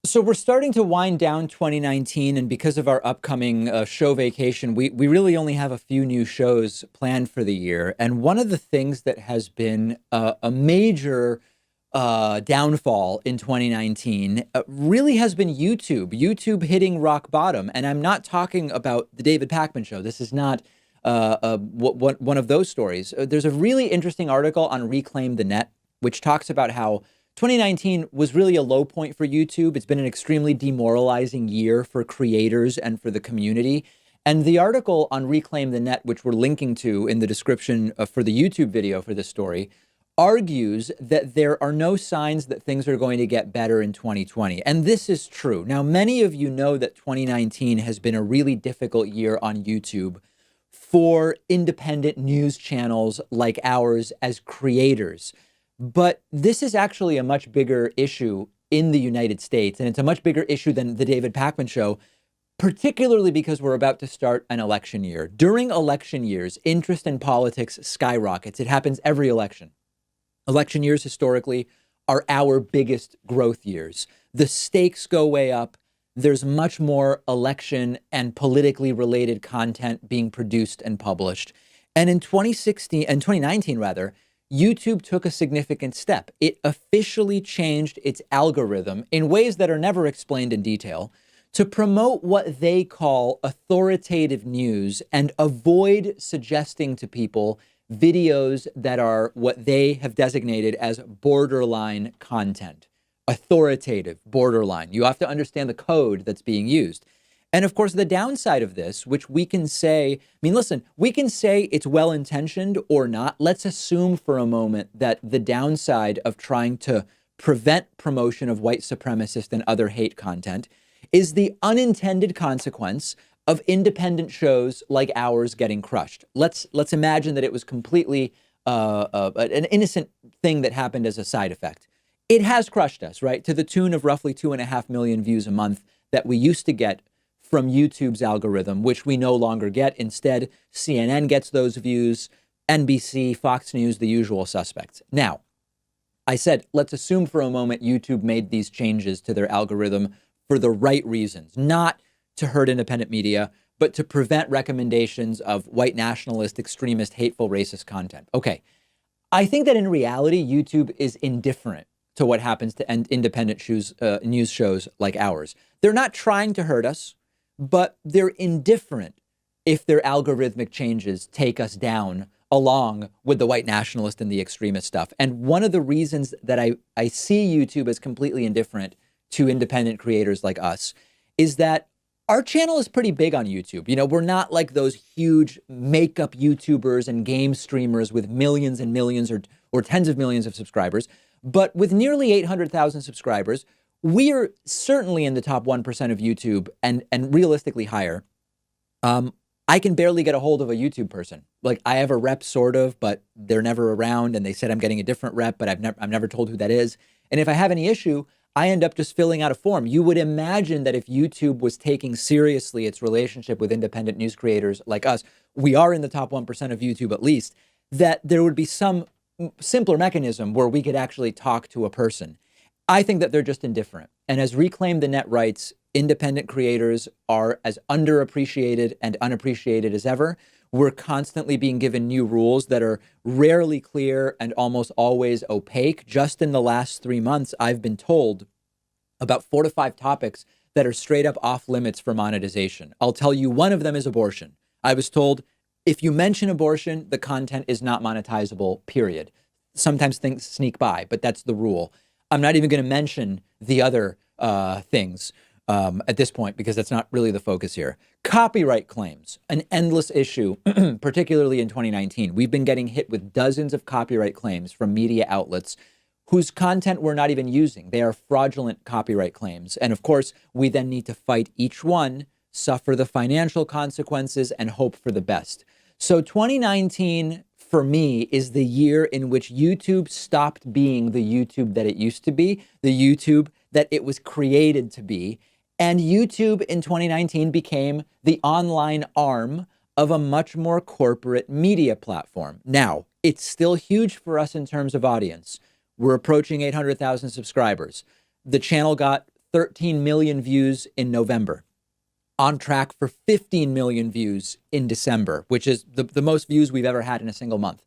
So we're starting to wind down 2019, and because of our upcoming show vacation, we really only have a few new shows planned for the year. And one of the things that has been a major downfall in 2019 really has been YouTube. YouTube hitting rock bottom, and I'm not talking about the David Pakman show. This is not one of those stories. There's a really interesting article on Reclaim the Net, which talks about how 2019 was really a low point for YouTube. It's been an extremely demoralizing year for creators and for the community. And the article on Reclaim the Net, which we're linking to in the description for the YouTube video for this story, argues that there are no signs that things are going to get better in 2020. And this is true. Now, many of you know that 2019 has been a really difficult year on YouTube for independent news channels like ours as creators. But this is actually a much bigger issue in the United States, and it's a much bigger issue than the David Pakman show, particularly because we're about to start an election year. During election years, interest in politics skyrockets. It happens every election. Election years historically are our biggest growth years. The stakes go way up. There's much more election and politically related content being produced and published. And in 2019 rather, YouTube took a significant step. It officially changed its algorithm in ways that are never explained in detail to promote what they call authoritative news and avoid suggesting to people videos that are what they have designated as borderline content. Authoritative, borderline. You have to understand the code that's being used. And of course, the downside of this, which we can say, listen, we can say it's well-intentioned or not. Let's assume for a moment that the downside of trying to prevent promotion of white supremacist and other hate content is the unintended consequence of independent shows like ours getting crushed. Let's imagine that it was completely an innocent thing that happened as a side effect. It has crushed us, right? To the tune of roughly 2.5 million views a month that we used to get from YouTube's algorithm, which we no longer get. Instead, CNN gets those views, NBC, Fox News, the usual suspects. Now, I said, let's assume for a moment YouTube made these changes to their algorithm for the right reasons, not to hurt independent media, but to prevent recommendations of white nationalist, extremist, hateful, racist content. Okay, I think that in reality, YouTube is indifferent to what happens to independent news shows like ours. They're not trying to hurt us, but they're indifferent if their algorithmic changes take us down along with the white nationalist and the extremist stuff. And one of the reasons that I see YouTube as completely indifferent to independent creators like us is that our channel is pretty big on YouTube. You know, we're not like those huge makeup YouTubers and game streamers with millions and millions or tens of millions of subscribers. But with nearly 800,000 subscribers, we are certainly in the top 1% of YouTube and realistically higher. I can barely get a hold of a YouTube person. Like, I have a rep sort of, but they're never around, and they said I'm getting a different rep, but I'm never told who that is. And if I have any issue, I end up just filling out a form. You would imagine that if YouTube was taking seriously its relationship with independent news creators like us, we are in the top 1% of YouTube at least, that there would be some simpler mechanism where we could actually talk to a person. I think that they're just indifferent. And as Reclaim the Net writes, independent creators are as underappreciated and unappreciated as ever. We're constantly being given new rules that are rarely clear and almost always opaque. Just in the last 3 months, I've been told about 4 to 5 topics that are straight up off limits for monetization. I'll tell you, one of them is abortion. I was told if you mention abortion, the content is not monetizable, period. Sometimes things sneak by, but that's the rule. I'm not even going to mention the other things at this point, because that's not really the focus here. Copyright claims, an endless issue, particularly in 2019. We've been getting hit with dozens of copyright claims from media outlets whose content we're not even using. They are fraudulent copyright claims. And of course, we then need to fight each one, suffer the financial consequences, and hope for the best. So 2019, for me, is the year in which YouTube stopped being the YouTube that it used to be, the YouTube that it was created to be. And YouTube in 2019 became the online arm of a much more corporate media platform. Now, it's still huge for us in terms of audience. We're approaching 800,000 subscribers. The channel got 13 million views in November, on track for 15 million views in December, which is the most views we've ever had in a single month.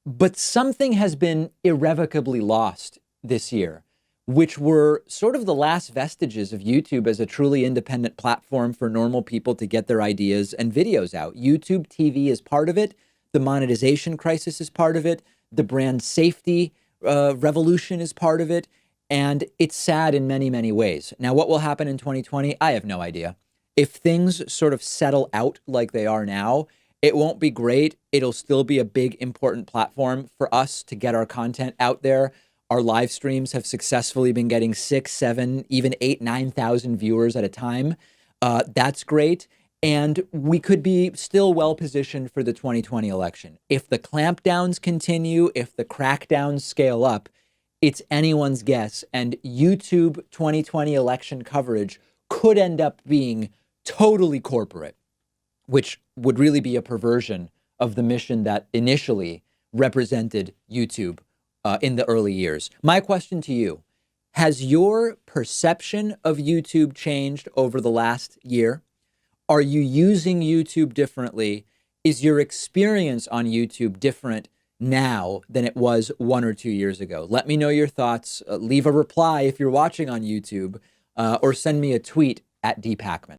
But something has been irrevocably lost this year, which were sort of the last vestiges of YouTube as a truly independent platform for normal people to get their ideas and videos out. YouTube TV is part of it. The monetization crisis is part of it. The brand safety revolution is part of it. And it's sad in many, many ways. Now, what will happen in 2020? I have no idea. If things sort of settle out like they are now, it won't be great. It'll still be a big, important platform for us to get our content out there. Our live streams have successfully been getting 6, 7, even 8, 9,000 viewers at a time. That's great. And we could be still well positioned for the 2020 election. If the clampdowns continue, if the crackdowns scale up, it's anyone's guess. And YouTube 2020 election coverage could end up being totally corporate, which would really be a perversion of the mission that initially represented YouTube in the early years. My question to you, has your perception of YouTube changed over the last year? Are you using YouTube differently? Is your experience on YouTube different now than it was 1 or 2 years ago? Let me know your thoughts. Leave a reply if you're watching on YouTube, or send me a tweet at dpakman.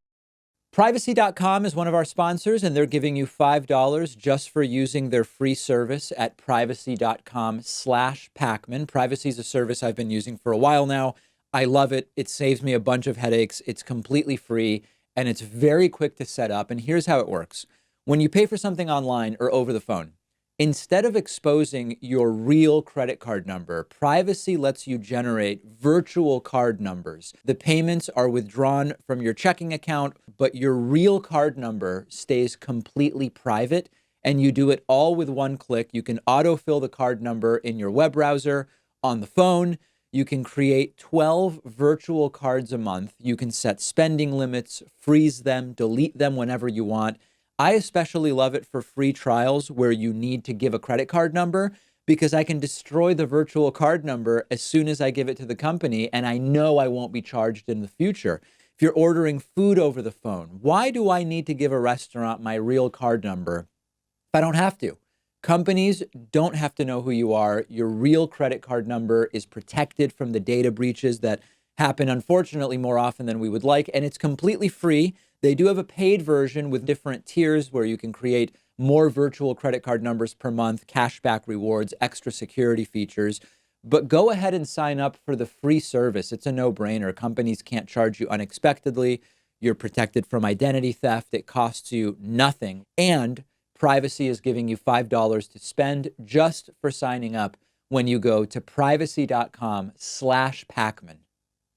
Privacy.com is one of our sponsors, and they're giving you $5 just for using their free service at privacy.com/Pakman. Privacy is a service I've been using for a while now. I love it. It saves me a bunch of headaches. It's completely free, and it's very quick to set up. And here's how it works. When you pay for something online or over the phone, instead of exposing your real credit card number, Privacy lets you generate virtual card numbers. The payments are withdrawn from your checking account, but your real card number stays completely private, and you do it all with one click. You can autofill the card number in your web browser, on the phone. You can create 12 virtual cards a month. You can set spending limits, freeze them, delete them whenever you want. I especially love it for free trials where you need to give a credit card number, because I can destroy the virtual card number as soon as I give it to the company, and I know I won't be charged in the future. If you're ordering food over the phone, why do I need to give a restaurant my real card number if I don't have to? Companies don't have to know who you are. Your real credit card number is protected from the data breaches that happen, unfortunately, more often than we would like, and it's completely free. They do have a paid version with different tiers where you can create more virtual credit card numbers per month, cashback rewards, extra security features. But go ahead and sign up for the free service. It's a no-brainer. Companies can't charge you unexpectedly. You're protected from identity theft. It costs you nothing. And Privacy is giving you $5 to spend just for signing up when you go to privacy.com/Pakman.